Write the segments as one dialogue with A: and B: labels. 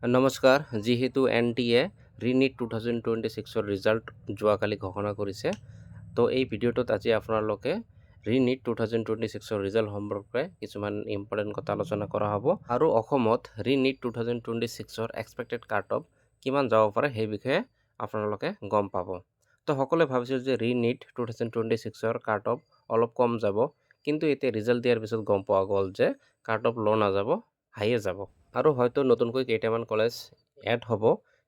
A: নমস্কাৰ। যিহেতু NTA ৰিনিট 2026ৰ result যোৱাকালি ঘোষণা কৰিছে, তো এই ভিডিঅ'টোত আজি আপোনালোকে ৰিনিট 2026ৰ ৰিজাল্ট সম্পৰ্কে কিছুমান ইম্পৰ্টেণ্ট কথা আলোচনা কৰা হ'ব আৰু অসমত ৰিনিট 2026ৰ এক্সপেক্টেড কাট অফ কিমান যাব পাৰে সেই বিষয়ে আপোনালোকে গম পাব। তো সকলোৱে ভাবিছিল যে ৰিনিট 2026ৰ কাট অফ অলপ কম যাব, কিন্তু এতিয়া ৰিজাল্ট দিয়াৰ পিছত গম পোৱা গ'ল যে কাট অফ ল' নাযাব, হাইয়ে যাব। আৰু হয়তো নতুনকৈ কেইটামান কলেজ এড হ'ব,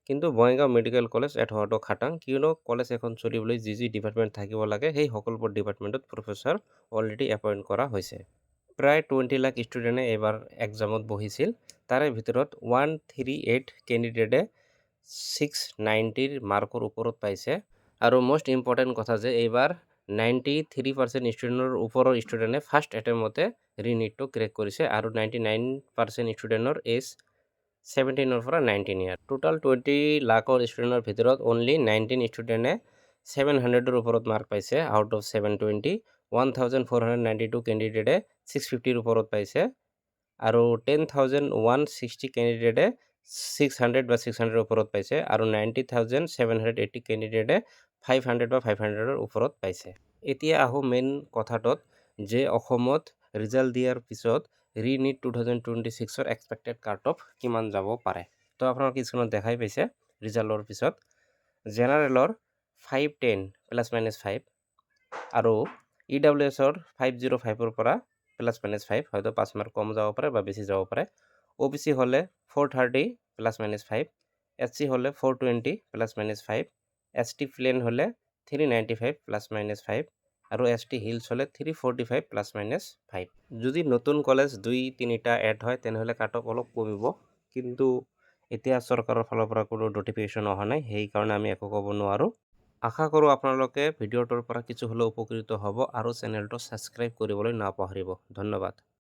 A: কিন্তু বঙাইগাঁও মেডিকেল কলেজ এড হোৱাটো খাটাং, কিয়নো কলেজ এখন চলিবলৈ যি ডিপাৰ্টমেণ্ট থাকিব লাগে সেই সকলোবোৰ ডিপাৰ্টমেণ্টত প্ৰফেচাৰ অলৰেডি এপইণ্ট কৰা হৈছে। প্ৰায় 20 লাখ ষ্টুডেণ্টে এইবাৰ এক্সামত বহিছিল, তাৰে ভিতৰত 138 কেণ্ডিডেটে 690ৰ মাৰ্কৰ ওপৰত পাইছে। আৰু মষ্ট ইম্পৰ্টেণ্ট কথা যে এইবাৰ 93% ষ্টুডেণ্টৰ ওপৰৰ ষ্টুডেণ্টে ফাৰ্ষ্ট এটেম্পতে ৰিনিটটো ক্ৰেক কৰিছে আৰু 99% ষ্টুডেণ্টৰ এজ 17ৰ পৰা 19 ইয়াৰ। টোটাল 20 লাখৰ ষ্টুডেণ্টৰ ভিতৰত অনলি 19 ষ্টুডেণ্টে 700ৰ ওপৰত মাৰ্ক পাইছে আউট অফ 720। 1492 কেণ্ডিডেটে 650ৰ ওপৰত পাইছে আৰু 10,160 কেণ্ডিডেটে 600 বা 600ৰ ওপৰত পাইছে আৰু 90,780 কেণ্ডিডেটে 500 বা 500ৰ ওপৰত পাইছে। এতিয়া আহোঁ মেইন কথাটোত যে অসমত ৰিজাল্ট দিয়াৰ পিছত ৰিনিট 2026ৰ এক্সপেক্টেড কাট অফ কিমান যাব পাৰে। তো আপোনালোকে স্ক্ৰীনত দেখাই পাইছে ৰিজাল্টৰ পিছত জেনাৰেলৰ 510 +-5 আৰু EWSৰ 505ৰ পৰা +-5, হয়তো 5 মাৰ্ক কম যাব পাৰে বা বেছি যাব পাৰে। OBC হ'লে 430 +-5, SC হ'লে 420 +-5, ST প্লেন হ'লে 395 +-5 আৰু ST হিলছ হ'লে 345 +-5। যদি নতুন কলেজ 2-3টা এড হয় তেনেহ'লে কাট অফ অলপ কমিব, কিন্তু এতিয়া চৰকাৰৰ ফালৰ পৰা কোনো নটিফিকেশ্যন অহা নাই, সেইকাৰণে আমি একো ক'ব নোৱাৰোঁ। আশা কৰোঁ আপোনালোকে ভিডিঅ'টোৰ পৰা কিছু হ'লেও উপকৃত হ'ব আৰু চেনেলটো ছাবস্ক্ৰাইব কৰিবলৈ নাপাহৰিব। ধন্যবাদ।